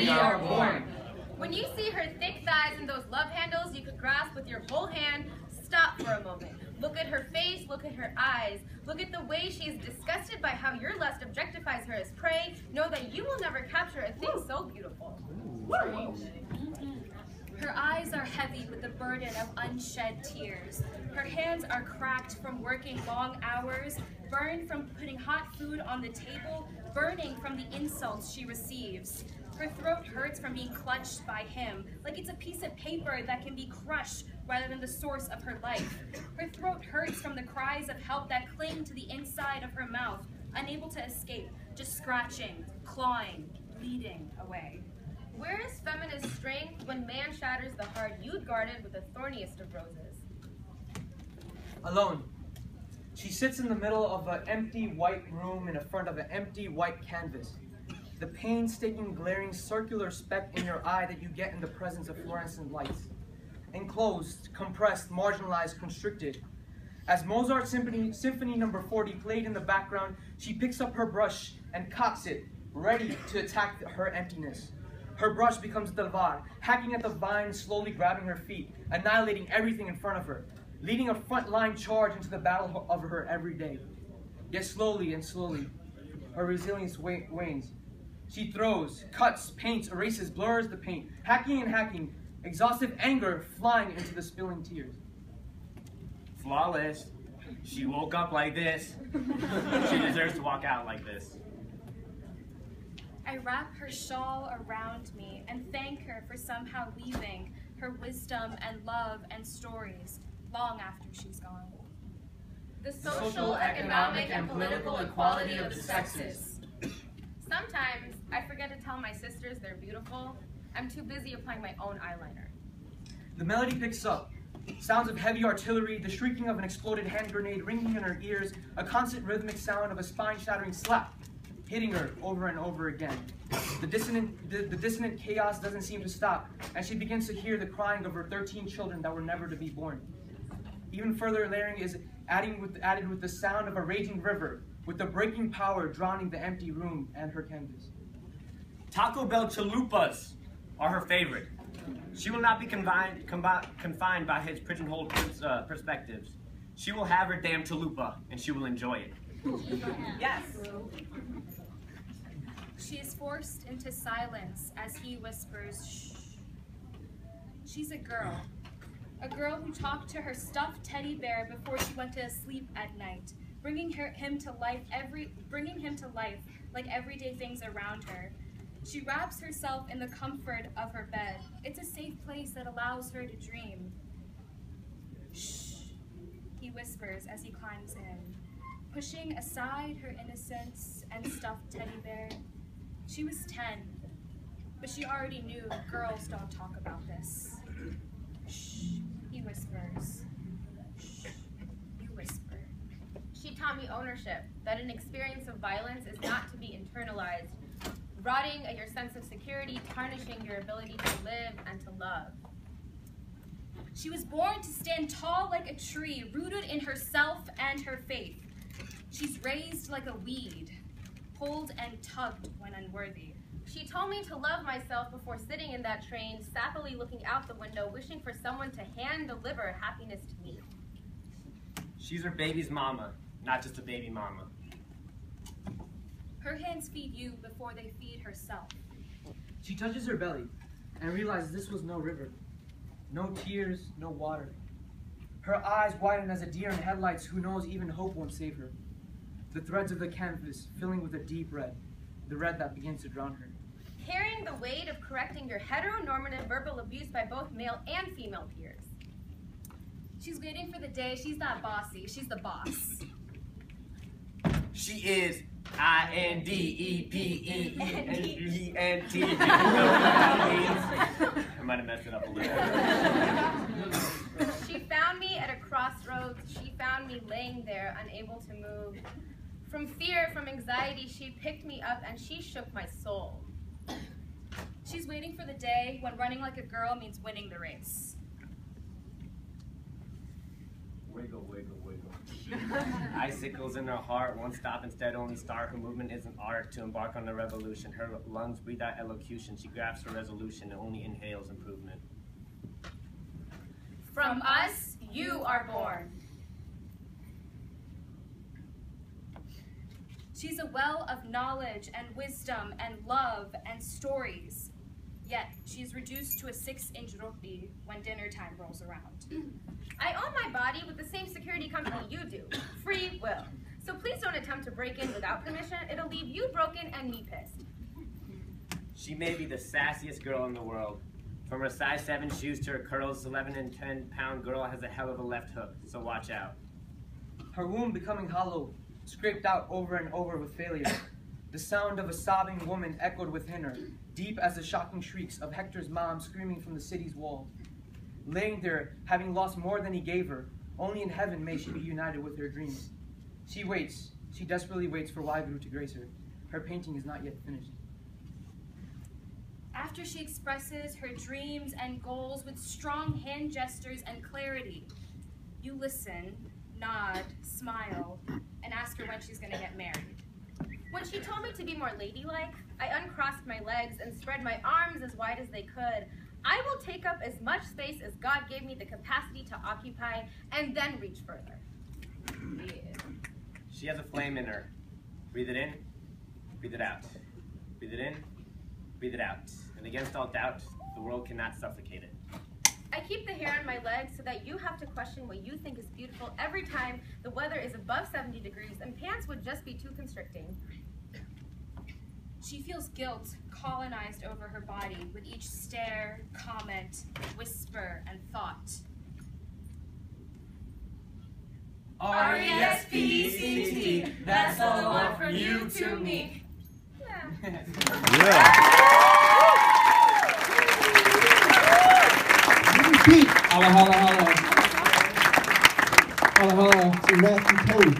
we are born. When you see her thick thighs and those love handles you could grasp with your whole hand, stop for a moment. Look at her face, look at her eyes, look at the way she is disgusted by how your lust objectifies her as prey. Know that you will never capture a thing so beautiful. Her eyes are heavy with the burden of unshed tears. Her hands are cracked from working long hours, burned from putting hot food on the table, burning from the insults she receives. Her throat hurts from being clutched by him, like it's a piece of paper that can be crushed rather than the source of her life. Her throat hurts from the cries of help that cling to the inside of her mouth, unable to escape, just scratching, clawing, bleeding away. Where is feminist strength when man shatters the heart you'd guarded with the thorniest of roses? Alone. She sits in the middle of an empty white room in front of an empty white canvas. The painstaking, glaring, circular speck in your eye that you get in the presence of fluorescent lights. Enclosed, compressed, marginalized, constricted. As Mozart's Symphony No. 40 played in the background, she picks up her brush and cocks it, ready to attack her emptiness. Her brush becomes Talvar, hacking at the vine, slowly grabbing her feet, annihilating everything in front of her, leading a front-line charge into the battle of her every day. Yet slowly and slowly, her resilience wanes. She throws, cuts, paints, erases, blurs the paint, hacking and hacking, exhaustive anger flying into the spilling tears. Flawless. She woke up like this. She deserves to walk out like this. I wrap her shawl around me and thank her for somehow weaving her wisdom and love and stories long after she's gone. The social, economic, and political equality of the sexes. Sometimes I forget to tell my sisters they're beautiful. I'm too busy applying my own eyeliner. The melody picks up. Sounds of heavy artillery, the shrieking of an exploded hand grenade ringing in her ears, a constant rhythmic sound of a spine-shattering slap, hitting her over and over again. The dissonant chaos doesn't seem to stop, and she begins to hear the crying of her 13 children that were never to be born. Even further layering is added with the sound of a raging river, with the breaking power drowning the empty room and her canvas. Taco Bell chalupas are her favorite. She will not be confined by his pigeonholed perspectives. She will have her damn chalupa, and she will enjoy it. Yes. She is forced into silence as he whispers, shh. She's a girl who talked to her stuffed teddy bear before she went to sleep at night, bringing him to life like everyday things around her. She wraps herself in the comfort of her bed. It's a safe place that allows her to dream. Shh, he whispers as he climbs in, pushing aside her innocence and stuffed teddy bear. She was 10, but she already knew girls don't talk about this. Shh, he whispers. Shh, you whisper. She taught me ownership, that an experience of violence is not to be internalized, rotting at your sense of security, tarnishing your ability to live and to love. She was born to stand tall like a tree, rooted in herself and her faith. She's raised like a weed, pulled and tugged when unworthy. She told me to love myself before sitting in that train, sappily looking out the window, wishing for someone to hand-deliver happiness to me. She's her baby's mama, not just a baby mama. Her hands feed you before they feed herself. She touches her belly and realizes this was no river. No tears, no water. Her eyes widen as a deer in headlights who knows even hope won't save her. The threads of the canvas filling with a deep red, the red that begins to drown her. Carrying the weight of correcting your heteronormative verbal abuse by both male and female peers. She's waiting for the day she's not bossy, she's the boss. She is INDEPENDENT. I might have messed it up a little. She found me at a crossroads. She found me laying there, unable to move. From fear, from anxiety, she picked me up and she shook my soul. She's waiting for the day when running like a girl means winning the race. wiggle, wiggle, wiggle. Icicles in her heart won't stop, instead only start. Her movement is an art to embark on a revolution. Her lungs breathe out elocution. She grasps her resolution and only inhales improvement. From us, you are born. She's a well of knowledge and wisdom and love and stories. Yet, she's reduced to a 6-inch roti when dinner time rolls around. I own my body with the same security company you do, free will. So please don't attempt to break in without permission. It'll leave you broken and me pissed. She may be the sassiest girl in the world. From her size 7 shoes to her curls, 11 and 10-pound girl has a hell of a left hook, so watch out. Her womb becoming hollow, scraped out over and over with failure. The sound of a sobbing woman echoed within her, deep as the shocking shrieks of Hector's mom screaming from the city's wall. Laying there, having lost more than he gave her, only in heaven may she be united with her dreams. She waits, she desperately waits for Waheguru to grace her. Her painting is not yet finished. After she expresses her dreams and goals with strong hand gestures and clarity, you listen, nod, smile, and ask her when she's going to get married. When she told me to be more ladylike, I uncrossed my legs and spread my arms as wide as they could. I will take up as much space as God gave me the capacity to occupy, and then reach further. Yeah. She has a flame in her. Breathe it in, breathe it out. Breathe it in, breathe it out. And against all doubt, the world cannot suffocate it. I keep the hair on my legs so that you have to question what you think is beautiful every time the weather is above 70 degrees and pants would just be too constricting. She feels guilt colonized over her body with each stare, comment, whisper, and thought. R-E-S-P-E-C-T, that's all I want from you to me. Repeat. Holla, holla, holla. Holla, holla to Matthew Cody.